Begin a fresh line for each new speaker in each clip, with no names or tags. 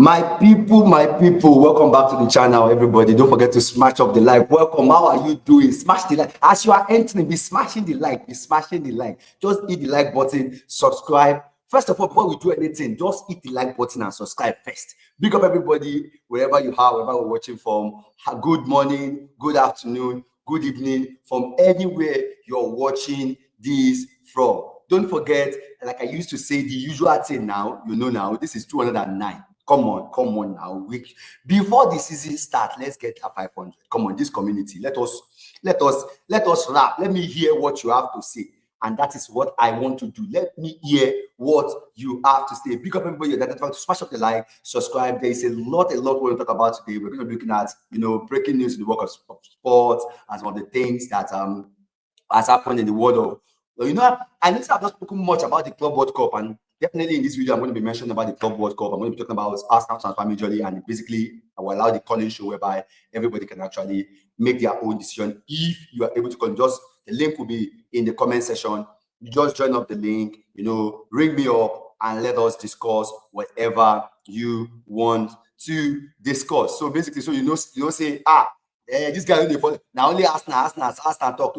My people, welcome back to the channel, everybody. Don't forget to smash up the like. Welcome. How are you doing? Smash the like. As you are entering, be smashing the like. Be smashing the like. Just hit the like button, subscribe. First of all, before we do anything, just hit the like button and subscribe first. Big up everybody, wherever you are, wherever we're watching from. Good morning, good afternoon, good evening, from anywhere you're watching this from. Don't forget, like I used to say, the usual thing now, you know now, this is 209. Come on now. Before the season starts, let's get a 500. Come on, this community. Let us rap. Let me hear what you have to say. And that is what I want to do. Let me hear what you have to say. Pick up everybody that to smash up the like, subscribe. There is a lot we want to talk about today. We're going to be looking at, breaking news in the world of sports as one of the things that has happened in the world of. I need to have not spoken much about the Club World Cup, and definitely in this video, I'm going to be mentioning about the Club World Cup. I'm going to be talking about Arsenal transfer majorly, and basically I will allow the calling show whereby everybody can actually make their own decision. If you are able to call, just the link will be in the comment section. Just join up the link, ring me up and let us discuss whatever you want to discuss. So basically, say, this guy only for now only Arsenal talk.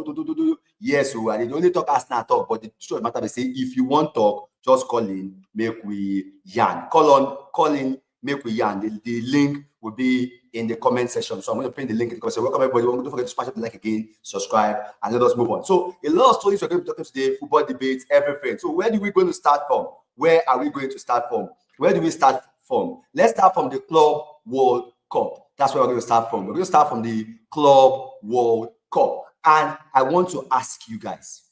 Yes, so they only talk Arsenal talk, but the truth of the matter is say if you want talk, just call in, make we yarn. Call in, make we yarn. The link will be in the comment section. So I'm going to pin the link in the comment section. Welcome everybody. Don't forget to smash up the like again, subscribe, and let us move on. So a lot of stories we're going to be talking today, football debates, everything. So where are we going to start from? Where are we going to start from? Where do we start from? Let's start from the Club World Cup. That's where we're going to start from. We're going to start from the Club World Cup. And I want to ask you guys,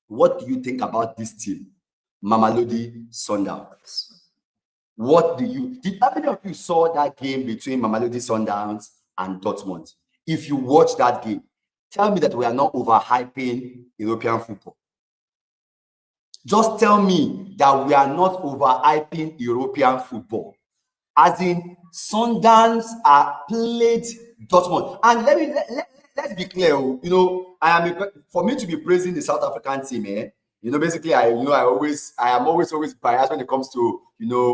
what do you think about this team, Mamelodi Sundowns? How many of you saw that game between Mamelodi Sundowns and Dortmund? If you watch that game, tell me that we are not overhyping European football. Just tell me that we are not overhyping European football. As in, Sundowns are played Dortmund. And let's be clear, for me to be praising the South African team, basically, I am always biased when it comes to,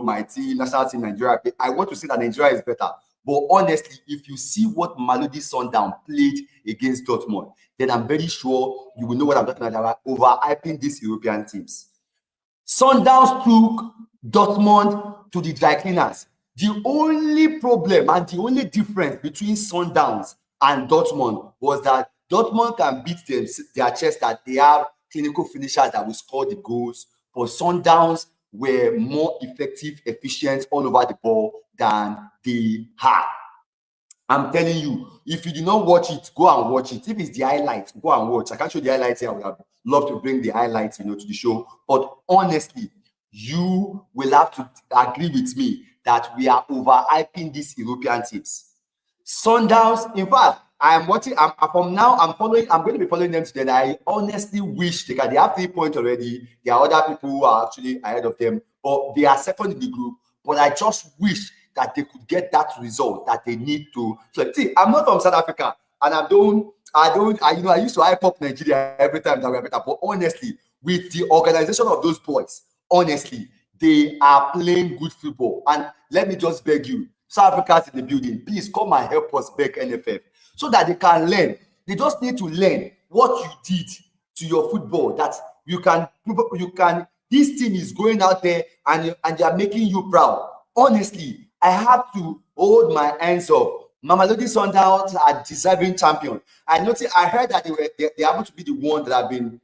my team, national team, Nigeria. I want to say that Nigeria is better. But honestly, if you see what Mamelodi Sundowns played against Dortmund, then I'm very sure you will know what I'm talking about, overhyping these European teams. Sundowns took Dortmund to the dry cleaners. The only problem and the only difference between Sundowns and Dortmund was that Dortmund can beat their chest that they have clinical finishers that will score the goals, but Sundowns were more effective, efficient all over the ball than they had. I'm telling you, if you do not watch it, go and watch it. If it's the highlights, go and watch. I can't show the highlights here. I would have loved to bring the highlights, to the show. But honestly, you will have to agree with me that we are overhyping these European teams. Sundowns, in fact, I'm going to be following them today. I honestly wish they have 3 points already. There are other people who are actually ahead of them, but they are second in the group. But I just wish that they could get that result that they need to. So, see, I'm not from South Africa, and I used to hype up Nigeria every time that we are better. But honestly, with the organization of those boys, honestly, they are playing good football. And let me just beg you, South Africa's in the building, please come and help us beg NFF so that they can learn. They just need to learn what you did to your football, that you can. This team is going out there and they are making you proud. Honestly, I have to hold my hands up. Mamelodi Sundowns are deserving champion. I heard that they happen to be the one that have been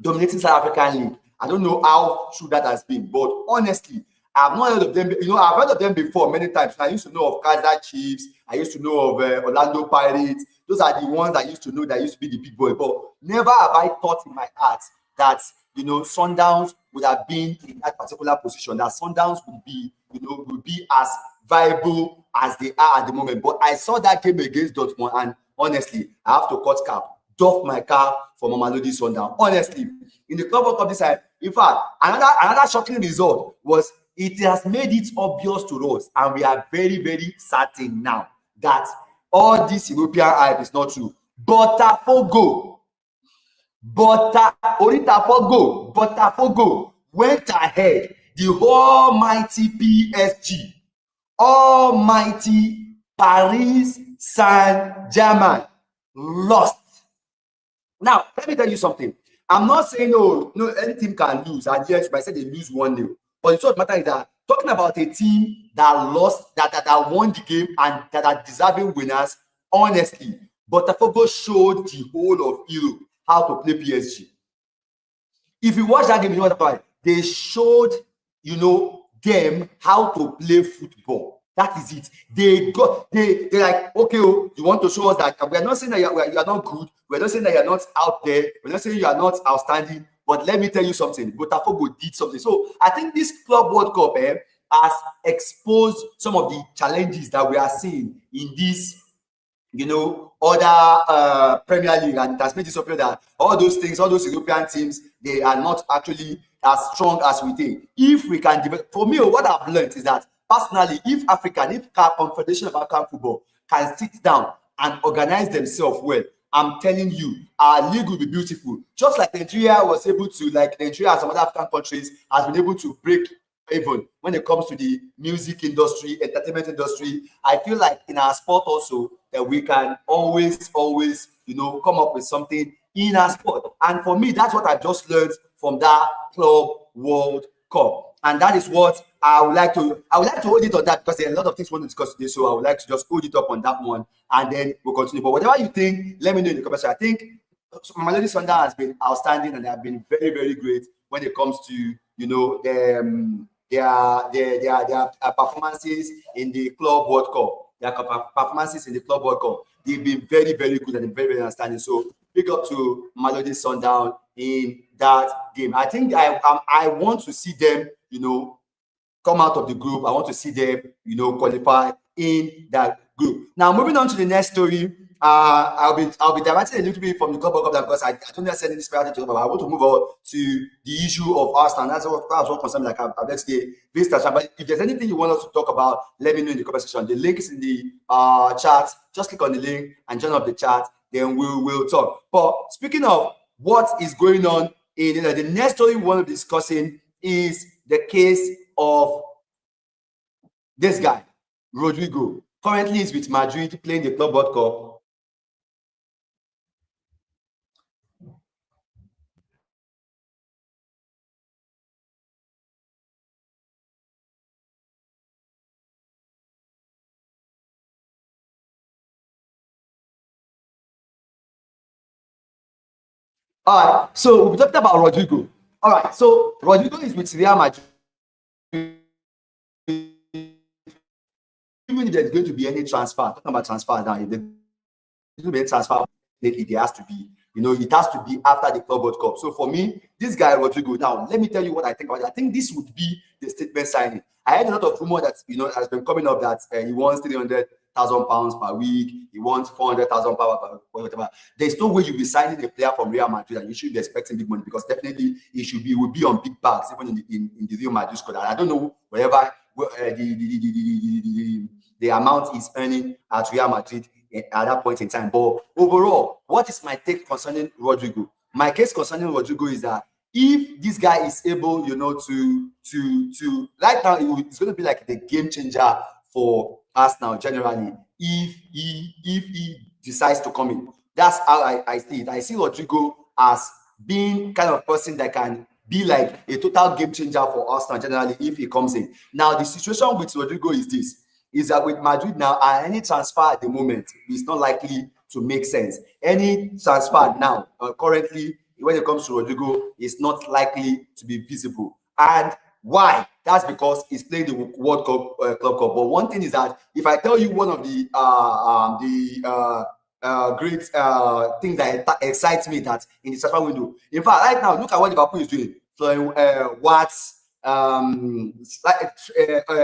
dominating South African League. I don't know how true that has been, but honestly, I've not heard of them. I've heard of them before many times. I used to know of Kaizer Chiefs. I used to know of Orlando Pirates. Those are the ones I used to know that used to be the big boy. But never have I thought in my heart that Sundowns would have been in that particular position. That Sundowns would be as viable as they are at the moment. But I saw that game against Dortmund, and honestly, I have to doff my cap for Mamelodi Sundowns. Honestly, in the Club World Cup this time, in fact, another shocking result was it has made it obvious to us, and we are very, very certain now that all this European hype is not true. Botafogo went ahead. The almighty PSG almighty Paris Saint-Germain lost. Now, let me tell you something. I'm not saying no, any team can lose, and yes, I said they lose 1-0. But the truth matter is that talking about a team that lost, that won the game and that are deserving winners, honestly, Botafogo showed the whole of Europe how to play PSG. If you watch that game, you know what I'm talking about. They showed, them how to play football. That is it. They're like, okay, you want to show us that we are not saying that you are not good. We're not saying that you're not out there. We're not saying you are not outstanding. But let me tell you something. Botafogo did something. So I think this Club World Cup has exposed some of the challenges that we are seeing in this, other Premier League, and it has made it obvious that all those things, all those European teams, they are not actually as strong as we think. If we can develop, for me, what I've learned is that personally, if Confederation of African Football can sit down and organize themselves well, I'm telling you, our league will be beautiful. Just like Nigeria was able to, Nigeria and some other African countries has been able to break even when it comes to the music industry, entertainment industry. I feel like in our sport also that we can always, come up with something in our sport. And for me, that's what I just learned from that Club World Cup. And that is what I would like to hold it on that, because there are a lot of things we want to discuss today. So I would like to just hold it up on that one, and then we'll continue. But whatever you think, let me know in the comments. I think Mamelodi Sundowns has been outstanding, and they have been very, very great when it comes to their performances in the Club World Cup. Their performances in the Club World Cup, they've been very, very good and very, very outstanding. So big up to Mamelodi Sundowns in that game. I think I want to see them, come out of the group. I want to see them, qualify in that group. Now, moving on to the next story. I'll be diverting a little bit from the Club World Cup because I don't necessarily inspire to talk about. I want to move on to the issue of Arsenal. That's what concerns like let's say Fixtures. But if there's anything you want us to talk about, let me know in the comment section. The link is in the chat. Just click on the link and join up the chat. Then we'll talk. But speaking of what is going on in the next story we want to be discussing is the case of this guy, Rodrigo. Currently is with Madrid playing the Club World Cup. All right, so we talked about Rodrigo. All right, so Rodrigo is with Real Madrid. Even if there's going to be any transfer, talking about transfer now, if there's going to be a transfer, it has to be, it has to be after the Club World Cup. So for me, this guy Rodrigo, now let me tell you what I think about it. I think this would be the statement signing. I heard a lot of rumor that has been coming up that he wants £300,000 per week, he wants £400,000 per whatever. There's no way you'll be signing a player from Real Madrid and you should be expecting big money, because definitely he would be on big bags even in the Real Madrid squad. And I don't know wherever the amount he's earning at Real Madrid at that point in time. But overall, what is my take concerning Rodrigo? My case concerning Rodrigo is that if this guy is able, to right now, it's going to be like the game changer for Arsenal generally. If he decides to come in, that's how I see it. I see Rodrigo as being kind of person that can be like a total game changer for Arsenal generally if he comes in. Now, the situation with Rodrigo is this. Is that with Madrid now, any transfer at the moment is not likely to make sense. Any transfer now, currently, when it comes to Rodrigo, is not likely to be visible. And why? That's because he's playing the World Cup, Club Cup. But one thing is that if I tell you one of the great things that excites me that in the transfer window. In fact, right now, look at what Liverpool is doing. So, Watts.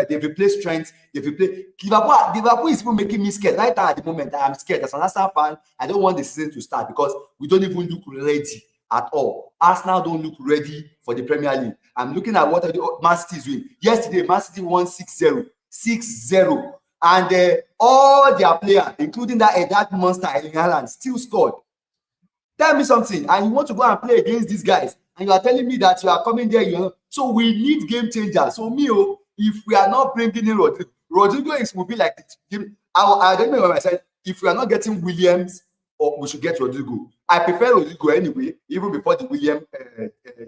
They've replaced Trent. They've replaced Liverpool is even making me scared right now. At the moment, I am scared. As an Arsenal fan, I don't want the season to start because we don't even look ready at all. Arsenal don't look ready for the Premier League. I'm looking at what Man City is doing. Yesterday, Man City won 6-0, 6-0, and all their players, including that monster Erling Haaland, still scored. Tell me something, and you want to go and play against these guys, and you are telling me that you are coming there, so we need game changers. So if we are not bringing in Rodrigo, Rodrigo will be like I don't know when I said if we are not getting Williams, or we should get Rodrigo. I prefer Rodrigo anyway, even before the William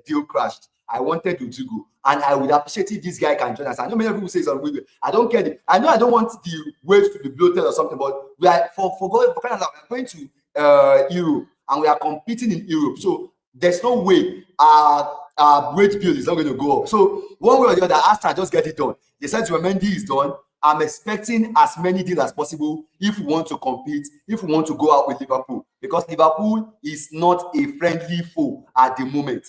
deal crashed. I wanted Rodrigo, and I would appreciate if this guy can join us. I know many people say it's on William. I don't care. I know I don't want the waves to be bloated or something, but we are for kind of like, we are going to Europe, and we are competing in Europe. So there's no way our wage bill is not going to go up. So one way or the other, Arsenal just get it done. They said Mendy is done. I'm expecting as many deals as possible if we want to compete, if we want to go out with Liverpool, because Liverpool is not a friendly foe at the moment.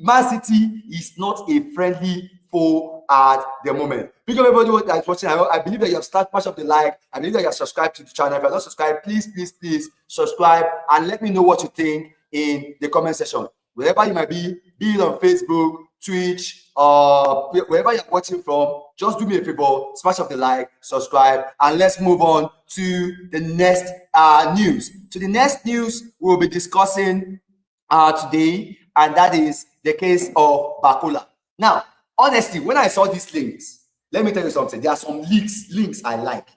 Man City is not a friendly foe at the moment. Big up everybody that is watching. I believe that you have started much of the like. I believe that you have subscribed to the channel. If you are not subscribed, please subscribe and let me know what you think in the comment section. Wherever you might be it on Facebook, Twitch, wherever you're watching from, just do me a favor, smash up the like, subscribe, and let's move on to the next news. To the next news we'll be discussing today, and that is the case of Bacola. Now, honestly, when I saw these links, let me tell you something. There are some links I like.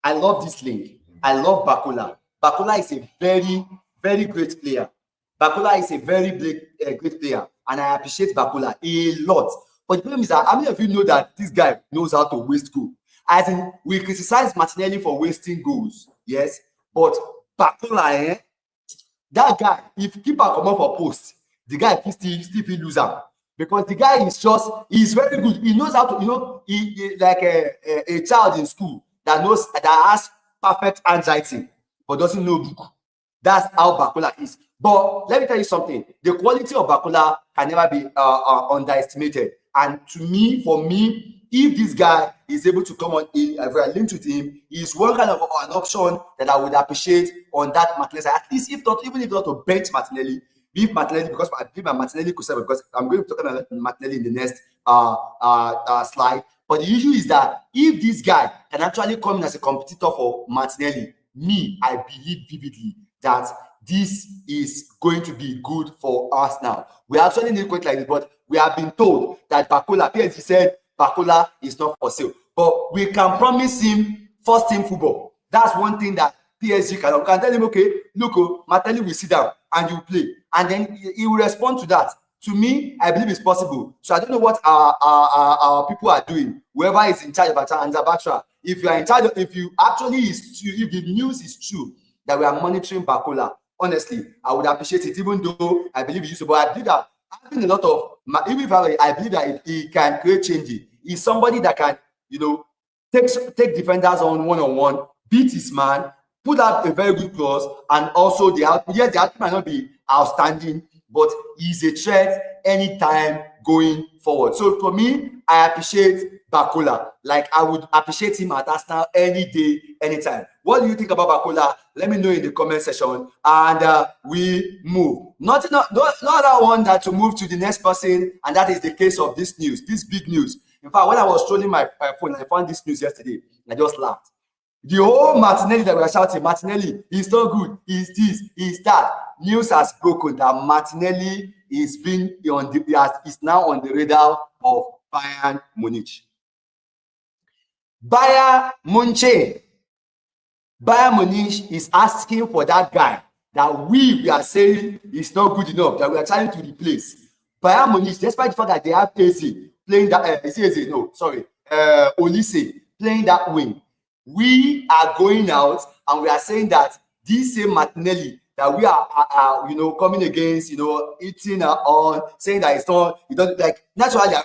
I love this link. I love Bacola. Bacola is a very, very great player. Bacola is a very great player, and I appreciate Bacola a lot. But the problem is that how many of you know that this guy knows how to waste goals? As in, we criticize Martinelli for wasting goals, yes, but Bacola, that guy, if keeper come up for post, the guy still lose out, because the guy he's very good. He knows how to, he like a child in school that has perfect handwriting but doesn't know book. That's how Bacola is. But let me tell you something. The quality of Bacola can never be underestimated. And for me, if this guy is able to come on in, if we are linked with him, he's one kind of an option that I would appreciate on that Martinelli side. At least even if not to bench Martinelli, leave Martinelli, because I believe Martinelli could serve, because I'm going to talk about Martinelli in the next slide. But the issue is that if this guy can actually come in as a competitor for Martinelli, I believe vividly that this is going to be good for us now. We actually need to quit like this, but we have been told that Bacola, PSG said Bacola is not for sale. But we can promise him first team football. That's one thing that PSG can tell him, okay, look, Martinelli will sit down and you play. And then he will respond to that. To me, I believe it's possible. So I don't know what our people are doing. Whoever is in charge of Batra, if you are in charge, if the news is true that we are monitoring Bacola, honestly, I would appreciate it, even though I believe it's useful. But I believe that having a lot of, even if I believe that he can create changes. He's somebody that can, take defenders on one-on-one, beat his man, put out a very good cross, and also the output might not be outstanding, but he's a threat anytime going forward. So for me, I appreciate Bacola. Like, I would appreciate him at Arsenal any day, anytime. What do you think about Bacola? Let me know in the comment section, and we move. Not that one that to move to the next person, and that is the case of this news, this big news. In fact, when I was scrolling my phone, I found this news yesterday. I just laughed. The whole Martinelli that we are shouting, Martinelli, he's not good, he's this, he's that. News has broken that Martinelli is now on the radar of Bayern Munich. Bayern Munich is asking for that guy that we are saying is not good enough, that we are trying to replace. Bayern Munich, despite the fact that they have Eze playing that, Olise playing that wing. We are going out and we are saying that this same Martinelli that we are coming against, eating on, saying that he doesn't like. Naturally,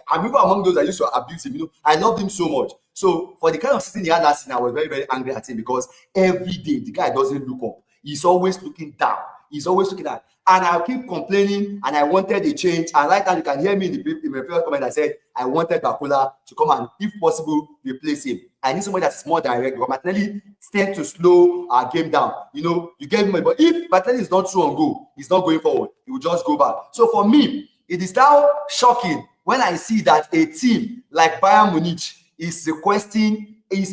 I'm even among those that used to abuse him. I loved him so much. So for the kind of season he had last season, I was very, very angry at him, because every day the guy doesn't look up. He's always looking down. He's always looking down. And I keep complaining, and I wanted a change. And right now, you can hear me in my first comment. I said I wanted Bacola to come and, if possible, replace him. I need somebody that's more direct, because Martinelli tends to slow our game down. You get me, but if Martinelli is not true on goal, he's not going forward. He will just go back. So for me, it is now shocking when I see that a team like Bayern Munich is requesting. I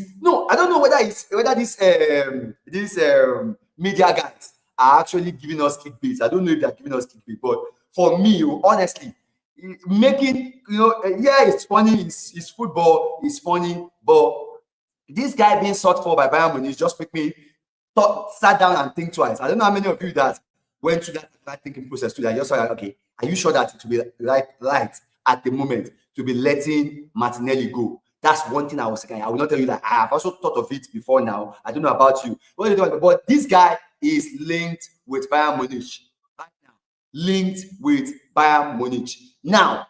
don't know whether these media guys are actually giving us clickbait. I don't know if they're giving us clickbait, but for me, honestly, making, it's funny, it's football, it's funny, but this guy being sought for by Bayern Munich just make me sat down and think twice. I don't know how many of you that went through that thinking process today. I just thought, okay, are you sure that it will be right at the moment to be letting Martinelli go? That's one thing I was saying. I will not tell you that I have also thought of it before now. I don't know about you. What do you think? But this guy is linked with Bayern Munich right now. Linked with Bayern Munich. Now,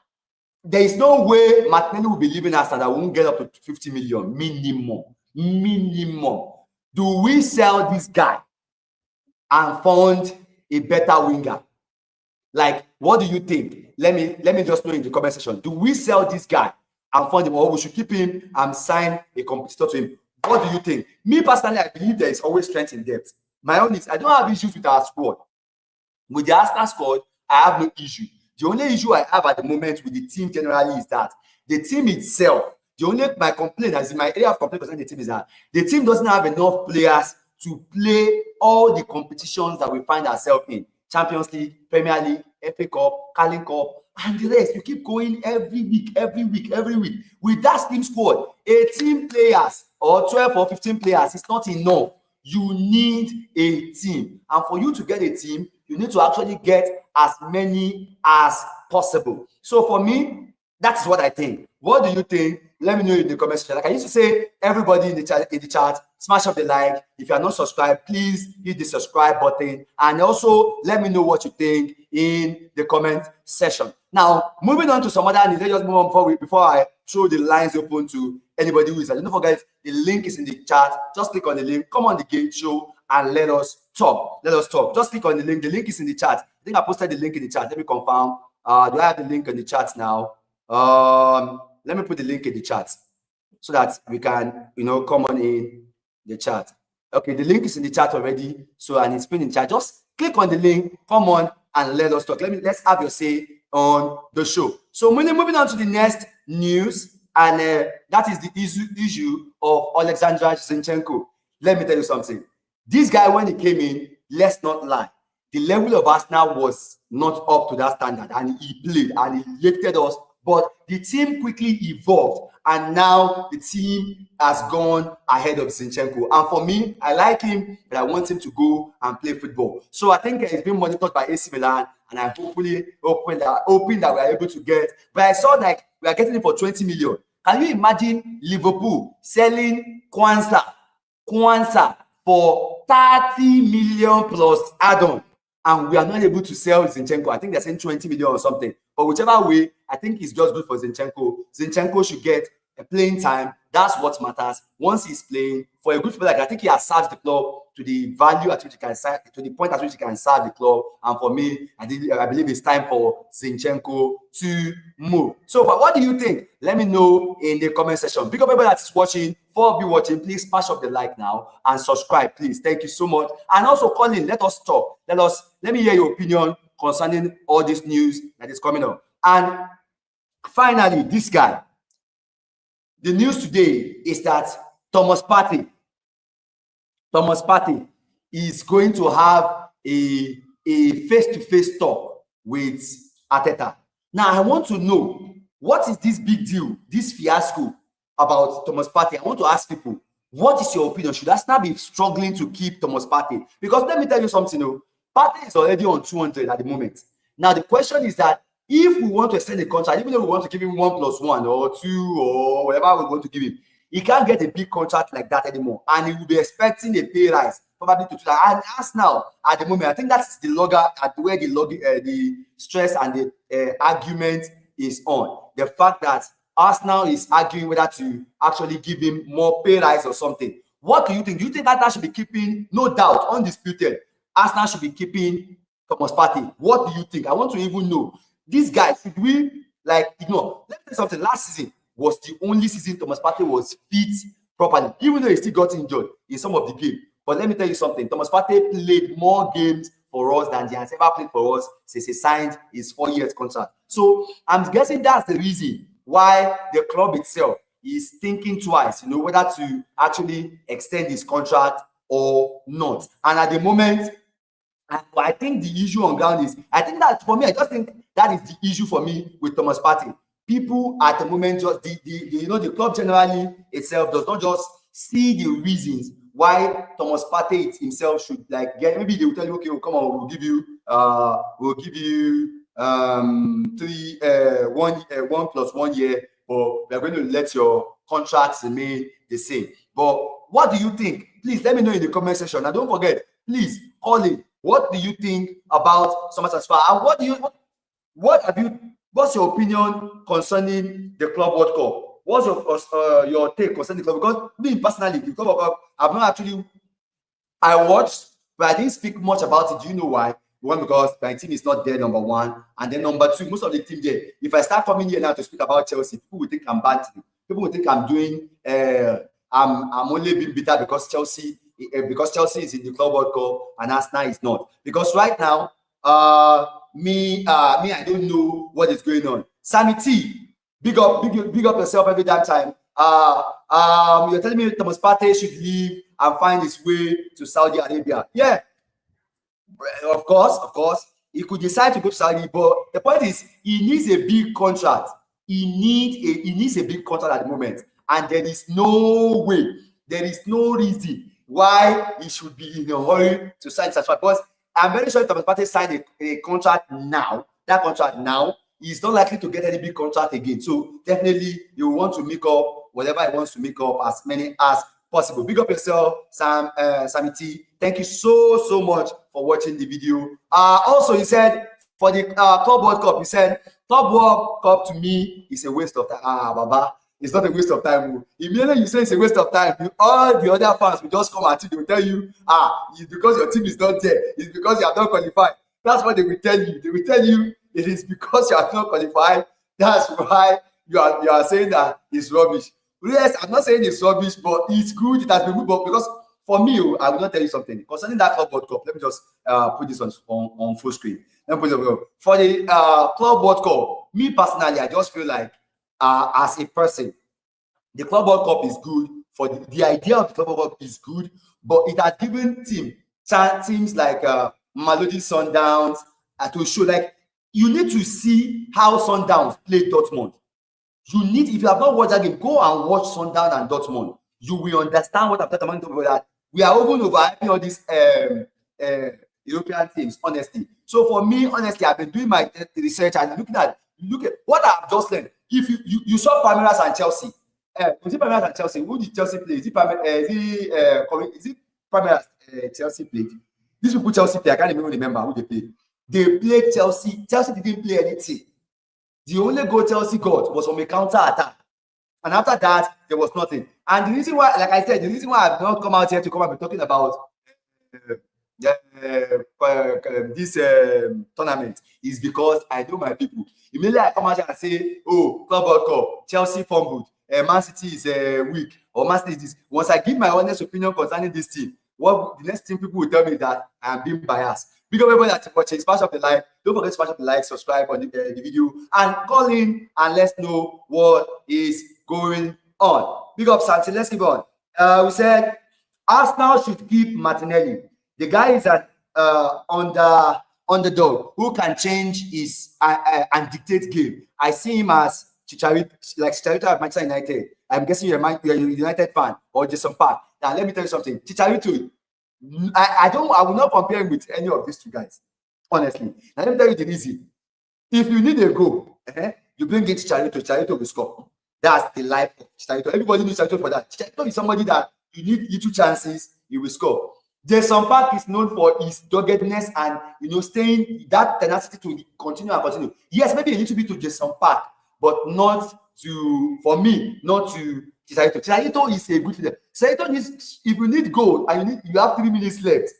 there is no way Martinelli will be leaving us and I won't get up to 50 million minimum. Minimum. Do we sell this guy and fund a better winger? Like, what do you think? Let me just know in the comment section. Do we sell this guy and fund him, or we should keep him and sign a competitor to him? What do you think? Me personally, I believe there is always strength in depth. My own is I don't have issues with our squad. With the Arsenal squad, I have no issue. The only issue I have at the moment with the team generally is that the team itself, my complaint, as in my area of complaint concerning the team, is that the team doesn't have enough players to play all the competitions that we find ourselves in. Champions League, Premier League, FA Cup, Carling Cup, and the rest. You keep going every week. With that team squad, 18 players or 12 or 15 players is not enough. You need a team. And for you to get a team, you need to actually get as many as possible. So for me, that's what I think. What do you think? Let me know in the comment section. Like I used to say, everybody in the chat, smash up the like. If you are not subscribed, please hit the subscribe button. And also, let me know what you think in the comment section. Now, moving on to some other news. Let's just move on before I throw the lines open to anybody who is. Don't forget, the link is in the chat. Just click on the link. Come on the Gate Show and let us talk. Just click on the link. The link is in the chat. I think I posted the link in the chat. Let me confirm. Do I have the link in the chat now? Let me put the link in the chat so that we can, come on in the chat. Okay, the link is in the chat already. So, and it's been in chat. Just click on the link, come on, and let us talk. Let's have your say on the show. So, moving on to the next news, and that is the issue of Alexander Zinchenko. Let me tell you something. This guy, when he came in, let's not lie, the level of Arsenal was not up to that standard, and he played and he lifted us. But the team quickly evolved, and now the team has gone ahead of Zinchenko. And for me, I like him, but I want him to go and play football. So I think he's been monitored by AC Milan, and I'm hopefully hoping that we are able to get. But I saw like we are getting him for 20 million. Can you imagine Liverpool selling Kwanzaa for 30 million plus add-on? And we are not able to sell Zinchenko. I think they're saying 20 million or something. But whichever way, I think it's just good for Zinchenko. Zinchenko should get a playing time. That's what matters. Once he's playing for a good player, I think he has served the club to the value at which he can serve, to the point at which he can serve the club. And for me, I believe it's time for Zinchenko to move. So, but what do you think? Let me know in the comment section. Big up everybody that's watching. For you watching, please smash up the like now and subscribe, please. Thank you so much. And also call in. Let us talk. Let me hear your opinion concerning all this news that is coming up. And finally, this guy. The news today is that Thomas Partey is going to have a face-to-face talk with Arteta. Now, I want to know, what is this big deal, this fiasco about Thomas Partey? I want to ask people, what is your opinion? Should Arsenal be struggling to keep Thomas Partey? Because let me tell you something, Partey is already on 200 at the moment. Now, the question is that if we want to extend the contract, even though we want to give him 1+1 or 2 or whatever we want to give him, he can't get a big contract like that anymore. And he will be expecting a pay rise, probably to that. And Arsenal, at the moment, I think that's the where the stress and the argument is on. The fact that Arsenal is arguing whether to actually give him more pay rise or something. What do you think? Do you think that should be keeping, no doubt, undisputed, Arsenal should be keeping Thomas Partey? What do you think? I want to even know. This guy, should we ignore? Let me tell you something. Last season was the only season Thomas Partey was fit properly, even though he still got injured in some of the games. But let me tell you something. Thomas Partey played more games for us than he has ever played for us since he signed his 4-year contract. So I'm guessing that's the reason why the club itself is thinking twice, whether to actually extend his contract or not. And at the moment, I think the issue on ground is, I think that for me, I just think that is the issue for me with Thomas Partey. People at the moment, just the club generally itself does not just see the reasons why Thomas Partey himself should like get. Maybe they will tell you, okay, well, come on, we'll give you 1 plus 1 year, but we're going to let your contracts remain the same. But what do you think? Please let me know in the comment section. And don't forget, please call in. What do you think about summer transfer? And what's your opinion concerning the Club World Cup? What's your take concerning the club? Because me personally, the Club World Cup, I've not actually. I watched, but I didn't speak much about it. Do you know why? One, because my team is not there, number one, and then number two, most of the team there. If I start coming here now to speak about Chelsea, people will think I'm bad. People will think I'm doing. I'm only being bitter because Chelsea is in the Club World Cup and Arsenal is not. Because right now, me, I don't know what is going on. Sammy T, big up yourself every damn time. You're telling me Thomas Partey should leave and find his way to Saudi Arabia. Yeah, of course, he could decide to go to Saudi, but the point is, he needs a big contract. He needs a big contract at the moment, and there is no way, there is no reason why he should be in a hurry to sign such. Because I'm very sure if Thomas Partey signed a contract now, that contract now, he's not likely to get any big contract again. So definitely, you want to make up whatever he wants to make up, as many as possible. Big up yourself, Sammy T. Thank you so much for watching the video. Also, he said for the Club World Cup, he said Club World Cup to me is a waste of time. Baba, it's not a waste of time. Immediately you say it's a waste of time, all the other fans will just come at you. They will tell you, it's because your team is not there. It's because you have not qualified. That's what they will tell you. They will tell you it is because you have not qualified. That's why you are saying that it's rubbish. Yes, I'm not saying it's rubbish, but it's good. It has been good, but because for me, I will not tell you something concerning that Club World Cup. Let me just put this on full screen. Let me put it for the Club World Cup. Me personally, I just feel like as a person, the Club World Cup is good. For the idea of the Club World Cup is good, but it has given teams like Mamelodi Sundowns to show, like, you need to see how Sundowns play Dortmund. If you have not watched that game, go and watch Sundowns and Dortmund. You will understand what I'm talking about. That we are over overhyping all these European teams, honestly. So for me, honestly, I've been doing my research and look at what I've just learned. If you saw Palmeiras and Chelsea, is it Palmeiras and Chelsea? Who did Chelsea play? Is it Palmeiras Chelsea played? These people Chelsea play, I can't even remember who they played. They played Chelsea. Chelsea didn't play anything. The only goal Chelsea got was from a counter attack. And after that, there was nothing. And the reason why, like I said, the reason why I've not come out here to come and be talking about this tournament is because I know my people. Immediately I come out here and say, oh, Club World Cup, Chelsea fumbled, Man City is weak, or Man City is this. Once I give my honest opinion concerning this team, what the next thing people will tell me is that I am being biased. Big up everybody that's watching. Smash up the like. Don't forget to smash up the like, subscribe on the video, and call in and let's know what is going on. Big up, Santi. Let's keep on. We said Arsenal should keep Martinelli. The guy is an underdog who can change his and dictate game. I see him as Chicharito at Manchester United. I'm guessing you're a United fan, or Jason Park. Now let me tell you something. Chicharito, I will not compare him with any of these two guys, honestly. Now let me tell you the reason. If you need a goal, you bring in Chicharito will score. That's the life of Chicharito. Everybody knows Chicharito for that. Chicharito is somebody that you need little chances, he will score. Jason Park is known for his doggedness and staying that tenacity to continue and continue. Yes, maybe a little bit to Jason Park, but not to Chicharito. Chicharito is a good player. Chicharito needs, if you need goal and you have 3 minutes left,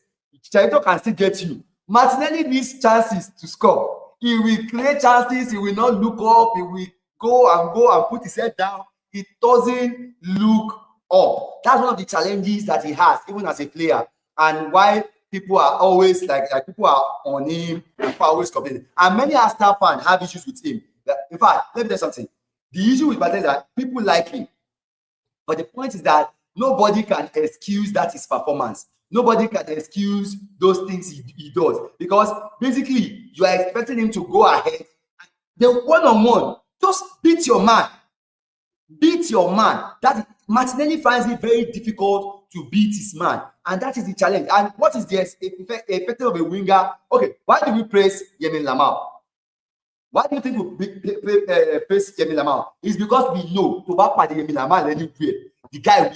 Chicharito can still get you. Martinelli needs chances to score. He will create chances. He will not look up. He will go and put his head down. He doesn't look up. That's one of the challenges that he has, even as a player, and why people are always like people are on him and people are always complaining. And many Arsenal fans have issues with him. In fact, let me tell you something. The issue with Martinelli is that people like him. But the point is that nobody can excuse that his performance. Nobody can excuse those things he does. Because basically, you are expecting him to go ahead. The one-on-one, just beat your man. Beat your man. Martinelli finds it very difficult to beat his man, and that is the challenge. And what is the effect of a winger? Okay, why do we praise Yemin Lamau? Why do you think we praise Yemin Lamau? It's because we know to back Yemin Lamau anywhere, the guy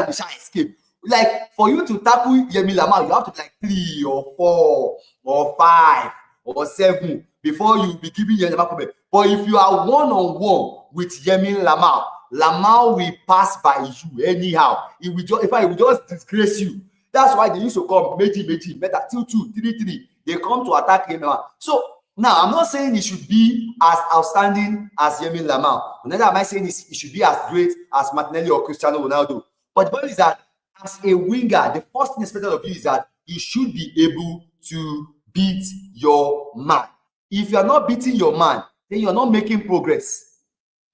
will shall escape. Like, for you to tackle Yemin Lamau, you have to be like 3 or 4 or 5 or 7 before you be giving Yemin Lamau problem. But if you are one-on-one with Yemin Lamau will pass by you anyhow. He will just disgrace you. That's why they used to come meji, better 2-2, 3-3. They come to attack Yemin Lamau. So now, I'm not saying he should be as outstanding as Yemin Lamau. Neither am I saying he should be as great as Martinelli or Cristiano Ronaldo. But the point is that as a winger, the first thing expected of you is that you should be able to beat your man. If you are not beating your man, then you're not making progress.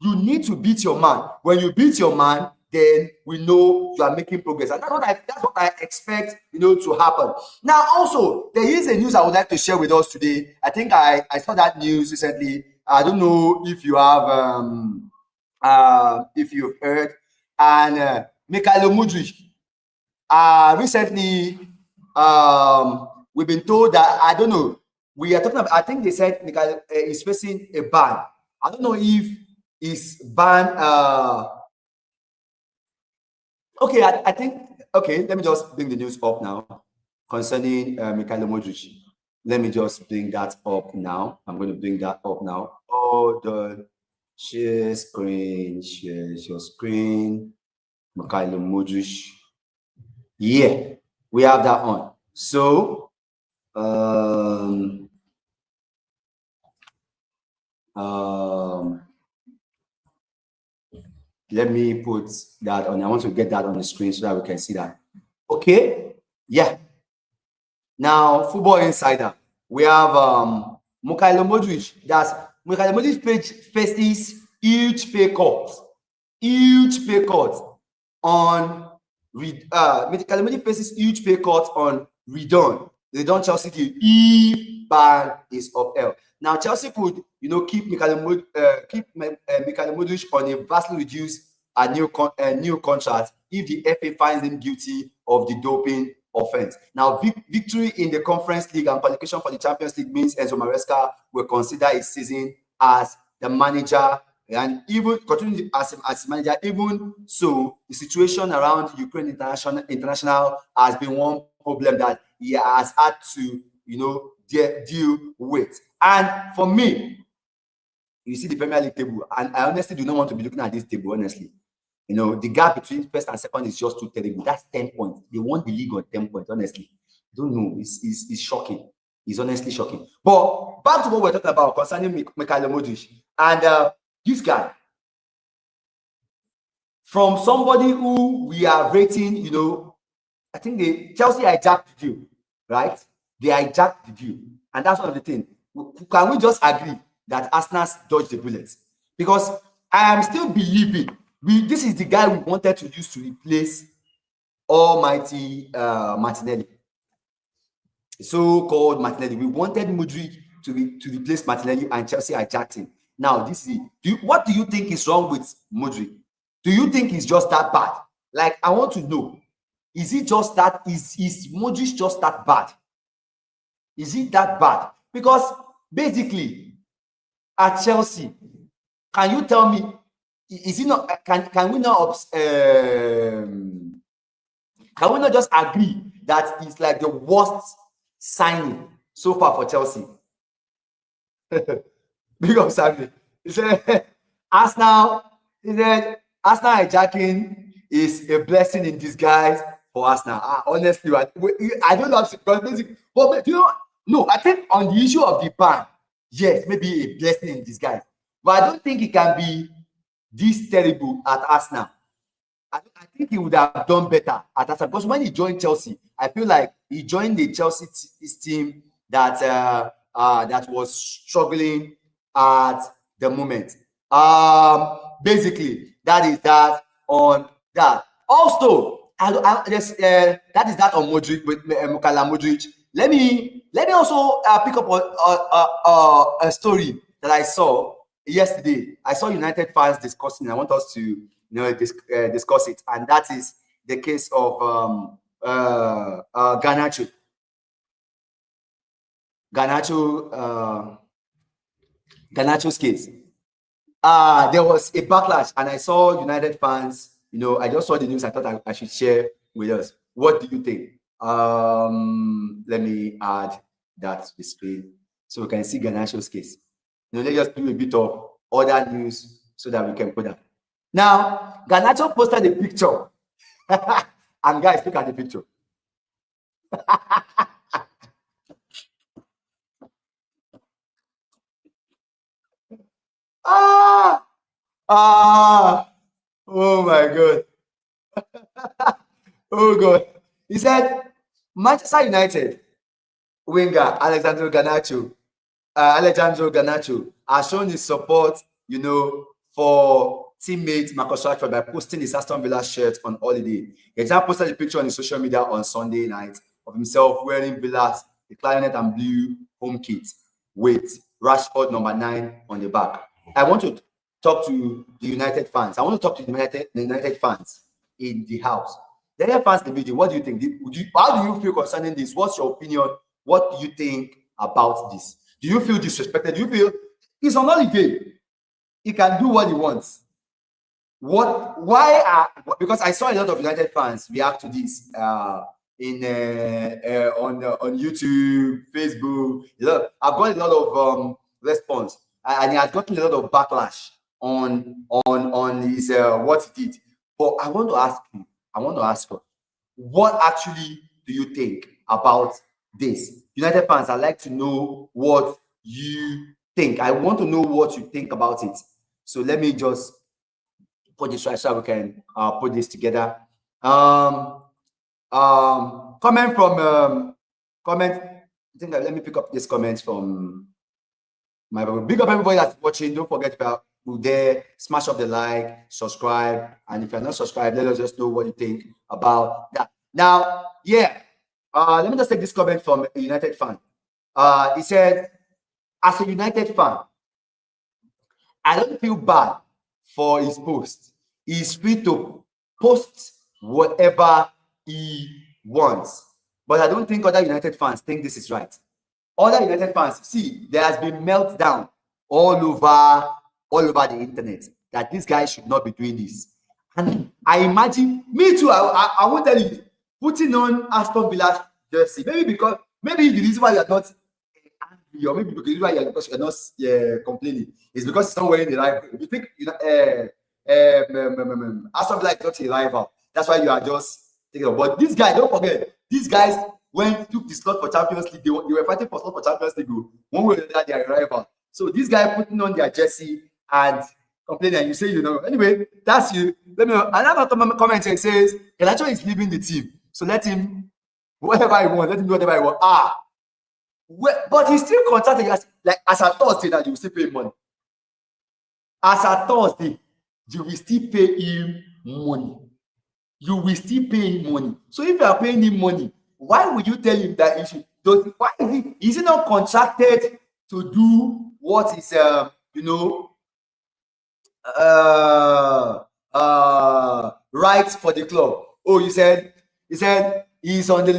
You need to beat your man. When you beat your man, then we know you are making progress. And that's what I expect, to happen. Now, also, there is a news I would like to share with us today. I think I saw that news recently. I don't know if you have, if you've heard. And Mikhailo Mudrik, recently, we've been told that, I don't know, we are talking about, I think they said Mikhailo is facing a ban. I don't know if it's ban. Okay, I think, okay, let me just bring the news up now concerning Mikhailo Mudrik. Let me just bring that up now. I'm going to bring that up now. Hold on. Share screen, share your screen. Mikhailo Mudrik. Yeah, we have that on. So, let me put that on. I want to get that on the screen so that we can see that. Okay. Yeah. Now, Football Insider. We have Mikhailo Mudrik. That's Mikhailo Mudrik faces huge pay cut. Huge pay cut on Mikhailo Mudrik faces huge pay cut on Redon Chelsea deal if ban is upheld. Now, Chelsea could, keep Mikhailo Mudrik on a vastly reduced new contract if the FA finds him guilty of the doping offense. Now, victory in the Conference League and qualification for the Champions League means Enzo Maresca will consider his season as the manager and even continue as manager. Even so, the situation around Ukraine international has been one problem that he has had to, deal with. And for me, you see the Premier League table, and I honestly do not want to be looking at this table, honestly. The gap between first and second is just too terrible. That's 10 points. They won the league on 10 points, honestly. I don't know. It's shocking. It's honestly shocking. But back to what we're talking about concerning Mikhailo Mudrik. And this guy, from somebody who we are rating, I think Chelsea hijacked the deal, right? They hijacked the deal. And that's one of the things. Can we just agree that Arsenal dodged the bullets? Because I am still believing this is the guy we wanted to use to replace almighty Martinelli. So-called Martinelli. We wanted Mudrik to replace Martinelli, and Chelsea hijacked him. Now, this is what do you think is wrong with Mudrik? Do you think he's just that bad? Like, I want to know. Is it just that? Is Mudrik just that bad? Is it that bad? Because basically, at Chelsea, can you tell me? Is it not? Can we not? Can we not just agree that it's like the worst signing so far for Chelsea? Big up, Sammy. He said Arsenal. He said Arsenal hijacking is a blessing in disguise for Arsenal. Honestly, I don't know because basically, but no, I think on the issue of the ban, yes, maybe a blessing in disguise. But I don't think it can be this terrible at Arsenal. I think he would have done better at Arsenal because when he joined Chelsea, I feel like he joined the Chelsea team that that was struggling at the moment. Basically, that is that on that. Also, that is that on Mudrik with Mikhailo Mudrik. Let me also pick up a story that I saw yesterday. I saw United fans discussing. I want us to discuss it, and that is the case of Garnacho. Garnacho's case. There was a backlash, and I saw United fans. I just saw the news. I thought I should share with us. What do you think? Let me add that to the screen so we can see Garnacho's case. Let's just do a bit of other news so that we can put that. Now, Garnacho posted a picture, and guys, look at the picture. Oh my God. Oh God. He said, Manchester United winger Alejandro Garnacho has shown his support, for teammate Marcus Rashford by posting his Aston Villa shirt on holiday. He just posted a picture on his social media on Sunday night of himself wearing Villa's the clarinet and blue home kit with Rashford number 9 on the back. I want to talk to the United fans. I want to talk to the United fans in the house. The United fans in the video, what do you think? How do you feel concerning this? What's your opinion? What do you think about this? Do you feel disrespected? Do you feel he's on holiday? He can do what he wants. Because I saw a lot of United fans react to this on YouTube, Facebook. I've got a lot of response, and he has gotten a lot of backlash on his what he did. But I want to ask you, what actually do you think about this? United fans, I'd like to know what you think. I want to know what you think about it. So let me just put this right so we can put this together. Comment. I think let me pick up this comment from my big up everybody that's watching. Don't forget about there, smash up the like, subscribe, and if you're not subscribed, let us just know what you think about that. Now, let me just take this comment from a United fan. He said, as a United fan, I don't feel bad for his post. He's free to post whatever he wants. But I don't think other United fans think this is right. Other United fans, see, there has been meltdown all over the internet that this guy should not be doing this. And I imagine, me too, I won't tell you, putting on Aston Villa jersey, maybe the reason why you're not angry, or maybe because you're not complaining, is because it's not wearing the rival. You think Aston Villa is not a rival. That's why you are just thinking of. But this guy, don't forget, these guys took the slot for Champions League. They were fighting for slot for Champions League. One way or the other, they are a rival. So this guy putting on their jersey and complaining, and you say, anyway, that's you. Let me know. Another comment and says, Garnacho is leaving the team. So let him, whatever he wants, let him do whatever he wants. But he's still contacting us. Like, as a Thursday, that you will still pay him money. As a Thursday, you will still pay him money. You will still pay him money. So if you are paying him money, why would you tell him that he should? Why is he not contracted to do what is right for the club? Oh, he said he's on the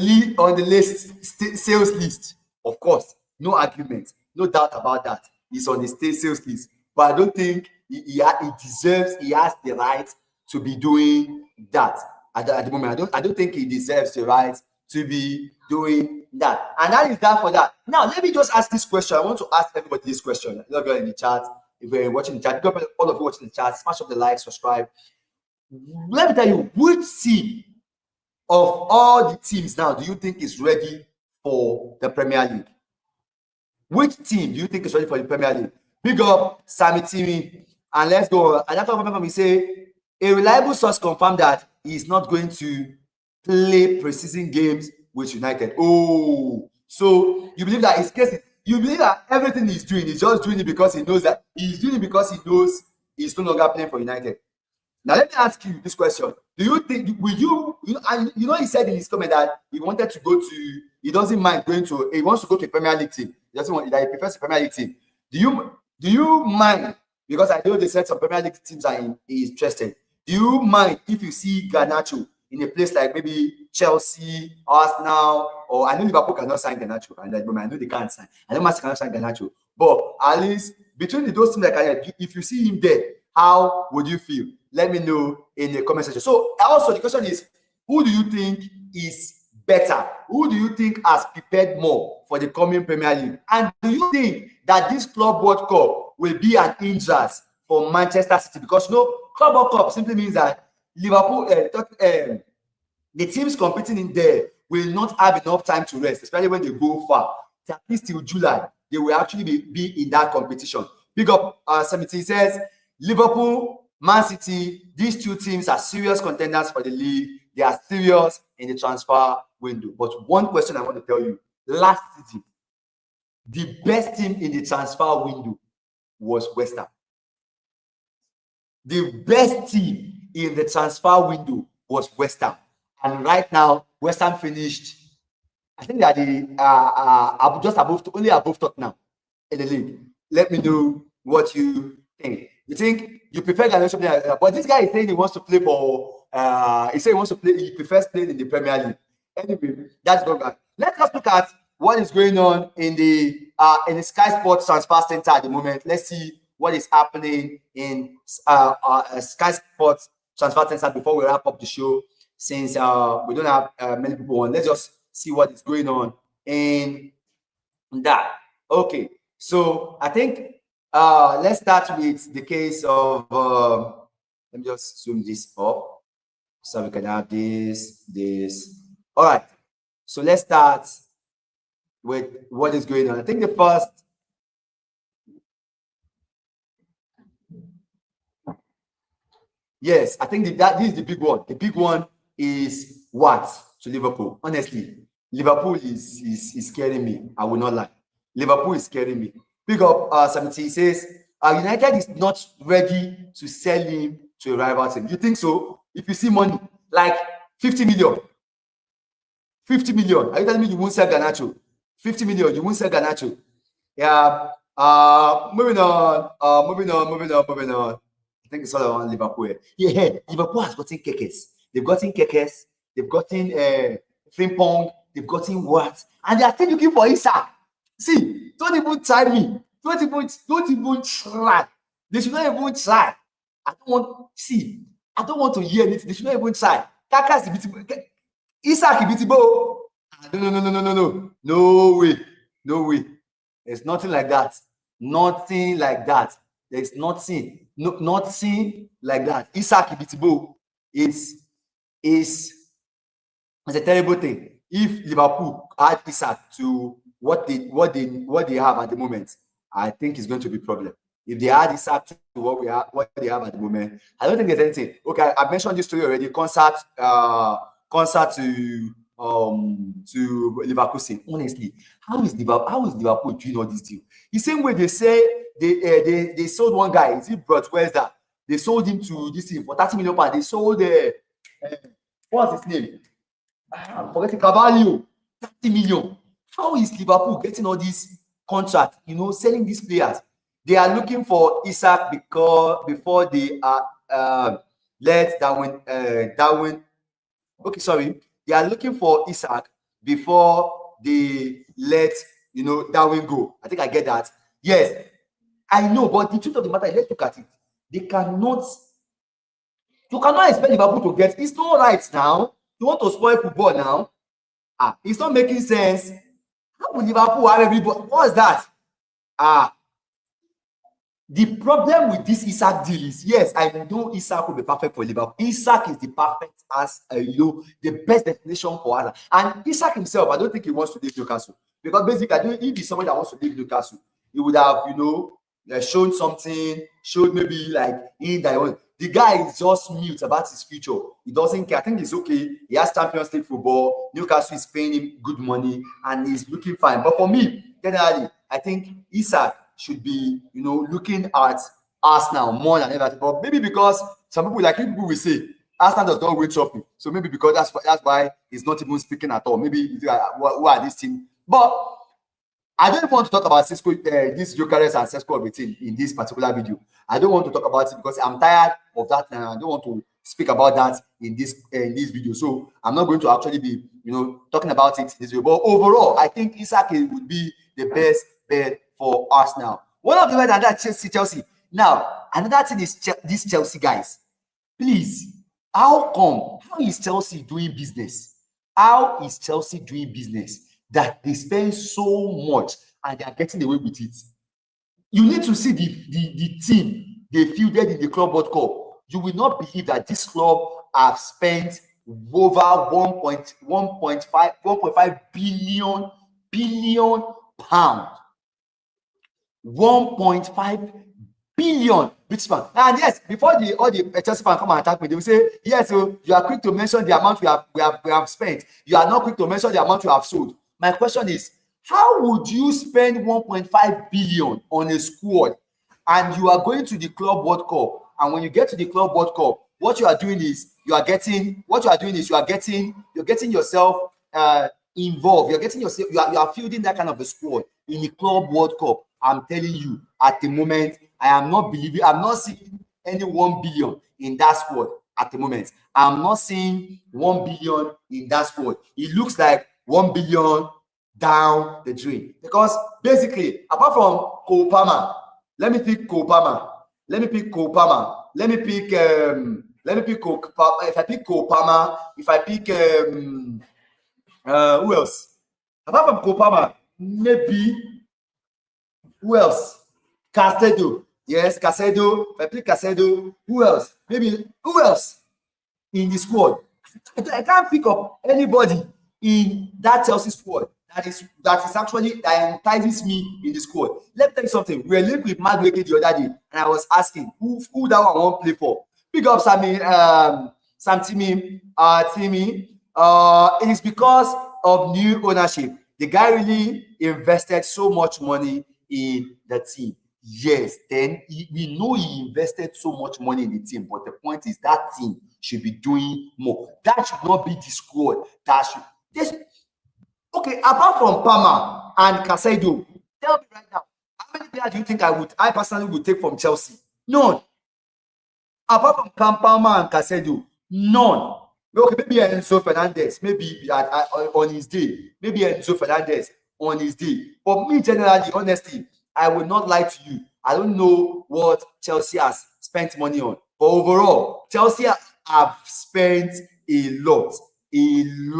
list, sales list. Of course, no argument, no doubt about that. He's on the sales list, but I don't think he has the right to be doing that at the moment. I don't think he deserves the right to be doing that. And that is that for that. Now, let me just ask this question. I want to ask everybody this question. If you're in the chat, if you're watching the chat, all of you watching the chat, smash up the like, subscribe. Let me tell you, which team of all the teams now do you think is ready for the Premier League? Which team do you think is ready for the Premier League? Big up Sammy Timmy, and let's go. And after we say a reliable source confirmed that he's not going to play preseason games with United. Oh, so you believe that his case? You believe that everything he's doing, he's just doing it because he knows that he's no longer playing for United. Now let me ask you this question: do you think he said in his comment that he wanted to go to? He doesn't mind going to. He wants to go to a Premier League team. He doesn't want that. He prefers a Premier League team. Do you mind? Because I know they said some Premier League teams are interested. Do you mind if you see Garnacho in a place like maybe Chelsea, Arsenal, or I know Liverpool cannot sign Garnacho, and I know they can't sign. I know Man City cannot sign Garnacho, but at least between those teams, like if you see him there, how would you feel? Let me know in the comment section. So also the question is, who do you think is better? Who do you think has prepared more for the coming Premier League? And do you think that this Club World Cup will be an hindrance for Manchester City? Because Club World Cup simply means that Liverpool, the teams competing in there will not have enough time to rest, especially when they go far. At least till July, they will actually be in that competition. Big up 17 says, Liverpool, Man City, these two teams are serious contenders for the league. They are serious in the transfer window. But one question I want to tell you, last season, the best team in the transfer window was West Ham. The best team in the transfer window was West Ham. And right now, West Ham finished, I think they are just only above Tottenham in the league. Let me know what you think. You think you prefer Garnacho, but this guy is saying he wants to play for, he said he wants to play, he prefers playing in the Premier League. Anyway, that's not bad. Let's just look at what is going on in the Sky Sports Transfer Center at the moment. Let's see what is happening in Sky Sports Transfer Center before we wrap up the show. Since we don't have many people on, let's just see what is going on in that. Okay, so I think let's start with the case of let me just zoom this up so we can have this. All right, so let's start with what is going on. I think the first, yes, I think that this is the big one. The big one is what to Liverpool. Honestly, Liverpool is scaring me. I will not lie. Liverpool is scaring me. Big up 17 says United is not ready to sell him to a rival team. You think so? If you see money like 50 million, 50 million, are you telling me you won't sell Garnacho? 50 million, you won't sell Garnacho? Yeah. Moving on. I think it's all around Liverpool. Yeah, Liverpool has gotten Kekes. They've gotten Kekes. They've gotten Frimpong. They've gotten what? And they are still looking for Isak. See, don't even try me. Don't even try. They should not even try. I don't want to hear it. They should not even try. Kaka is beatable. Isak is beatable. No way. There's nothing like that. Nothing like that. There's nothing like that. Isak Ibitibo is a terrible thing. If Liverpool add Isak to what they have at the moment, I think it's going to be a problem. If they add Isak to what they have at the moment, I don't think there's anything. Okay, I mentioned this story already. Concert to Leverkusen. Honestly, how is Liverpool doing all this deal? The same way they say they sold one guy. Is it Brot? Where's that? They sold him to this team for 30 million pounds. They sold what's his name? I'm forgetting Carvalho. 30 million. How is Liverpool getting all these contracts? Selling these players. They are looking for Isak before they let Darwin. Okay, sorry. They are looking for Isak before they let Darwin go. I think I get that. Yes, I know, but the truth of the matter is, let's look at it. You cannot expect Liverpool to get. It's not right now. You want to spoil football now? It's not making sense. How will Liverpool have everybody? What's that? The problem with this Isak deal is, yes, I know Isak will be perfect for Liverpool. Isak is the perfect the best destination for us. And Isak himself, I don't think he wants to leave Newcastle. Because basically, if he's someone that wants to leave Newcastle, he would have, shown something, showed maybe like the guy is just mute about his future. He doesn't care. I think he's okay. He has Champions League football. Newcastle is paying him good money and he's looking fine. But for me, generally, I think Isak should be, looking at Arsenal more than ever. But maybe because some people will say Arsenal does not win trophy, so maybe because that's why he's not even speaking at all. Maybe who are this team? But I don't want to talk about this Jokeres and Sesko of the team in this particular video. I don't want to talk about it because I'm tired of that. I don't want to speak about that in this video. So I'm not going to actually be talking about it this way. But overall, I think Isak would be the best bet for Arsenal. One of the bets and that's Chelsea. Now, another thing is these Chelsea guys. Please, how is Chelsea doing business? How is Chelsea doing business that they spend so much and they are getting away with it? You need to see the team they fielded in the Club World Cup. You will not believe that this club have spent over 1.5 billion pounds. 1.5 billion British pounds. And yes, before all the Chelsea fans come and attack me, they will say, yes, so you are quick to mention the amount we have spent. You are not quick to mention the amount you have sold. My question is, how would you spend 1.5 billion on a squad and you are going to the Club World Cup? And when you get to the Club World Cup, what you are doing is you are getting yourself involved. You are fielding that kind of a squad in the Club World Cup. I'm telling you, at the moment, I'm not seeing any 1 billion in that squad at the moment. I'm not seeing 1 billion in that squad. It looks like 1 billion down the drain. Because basically, apart from Cole Palmer, let me pick Cole Palmer. If I pick Cole Palmer, who else? Apart from Cole Palmer, maybe who else? Caicedo. Yes, Caicedo. If I pick Caicedo, who else? Maybe who else in the squad? I can't pick up anybody in that Chelsea squad that entices me in the squad. Let me tell you something. We were linked with Mudrik the other day, and I was asking who that one won't play for. Pick up Timmy. It is because of new ownership. The guy really invested so much money in the team. Yes, then we know he invested so much money in the team, but the point is that team should be doing more. That should not be the squad. Okay, apart from Palmer and Caicedo, tell me right now, how many players do you think I personally would take from Chelsea? None. Apart from Palmer and Caicedo, none. Okay, maybe Enzo Fernandez, maybe on his day. But me, generally, honestly, I will not lie to you. I don't know what Chelsea has spent money on. But overall, Chelsea have spent a lot in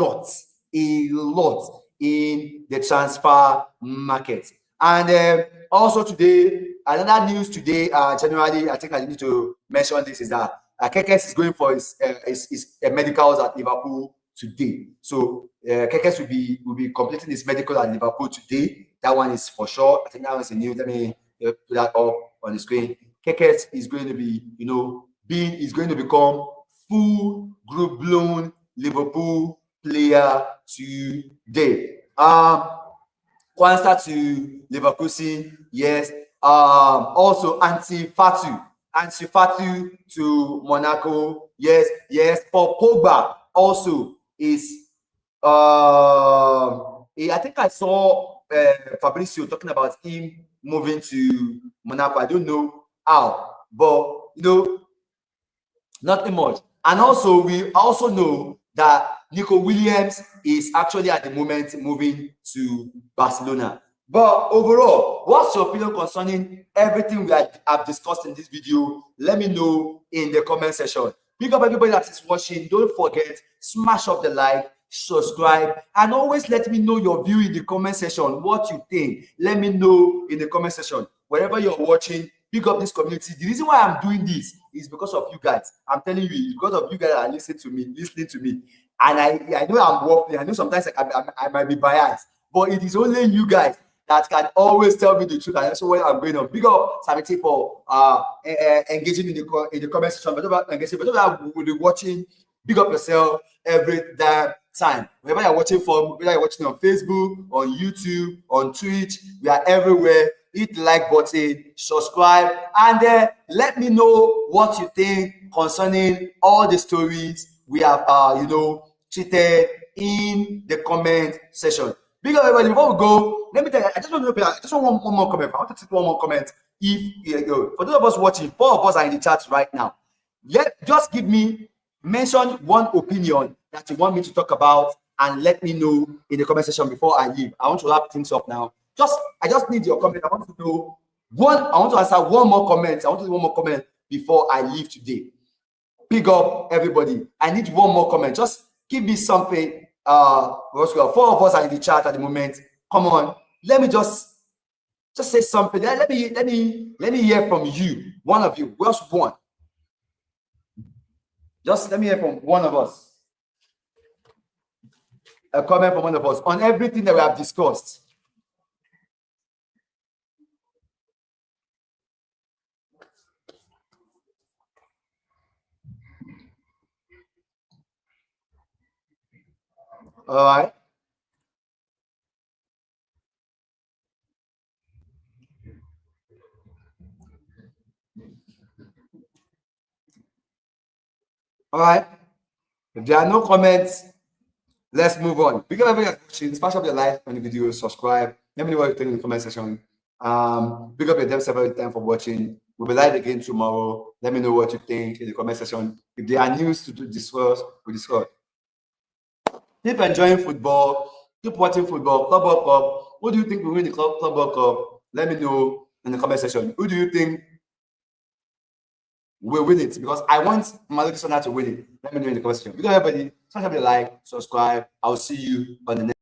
the transfer market. And also today, another news today, generally, I think I need to mention this, is that Kekes is going for his medicals at Liverpool today. So Kekes will be completing his medical at Liverpool today. That one is for sure. I think that one's a new. Let me put that up on the screen. Kekes is going to be, is going to become full group blown Liverpool player today. Kwanzaa to Leverkusen, yes. Also Ansu Fati to Monaco, yes. Paul Pogba also is. I think I saw Fabrizio talking about him moving to Monaco. I don't know how, but nothing much. And also, we also know that Nico Williams is actually at the moment moving to Barcelona. But overall, what's your opinion concerning everything we have discussed in this video? Let me know in the comment section. Big up everybody that is watching. Don't forget, smash up the like, subscribe, and always let me know your view in the comment section. What you think, let me know in the comment section. Wherever you're watching, big up this community. The reason why I'm doing this is because of you guys. I'm telling you, it's because of you guys that are listening to me. And I know I'm working. I know sometimes I might be biased, but it is only you guys that can always tell me the truth and also where I'm going on. Big up Samiti for engaging in the comment section. But that will be watching, big up yourself every damn time. Wherever you're watching from, whether you're watching on Facebook, on YouTube, on Twitch, we are everywhere. Hit the like button, subscribe, and let me know what you think concerning all the stories we have tweeted in the comment section. Big up everybody. Before we go, let me tell you, I just want one more comment. I want to take one more comment. For those of us watching, 4 of us are in the chat right now. Just give me mention one opinion that you want me to talk about and let me know in the comment section before I leave. I want to wrap things up now. I just need your comment. I want to know I want to answer one more comment. I want to do one more comment before I leave today. Big up everybody. I need one more comment. Just give me something. 4 of us are in the chat at the moment. Come on, let me just say something. Let me hear from you. One of you. Where's one? Just let me hear from one of us. A comment from one of us on everything that we have discussed. All right. All right. If there are no comments, let's move on. Big up everyone watching. Smash up the like on the video, subscribe. Let me know what you think in the comment section. Big up yourself every time for watching. We'll be live again tomorrow. Let me know what you think in the comment section. If there are news to discuss, we'll discuss. Keep enjoying football. Keep watching football. Club World Cup. Who do you think will win the Club World Cup? Let me know in the comment section. Who do you think will win it? Because I want Managerial Shakeups to win it. Let me know in the comment section. Because everybody, smash up the like, subscribe. I'll see you on the next.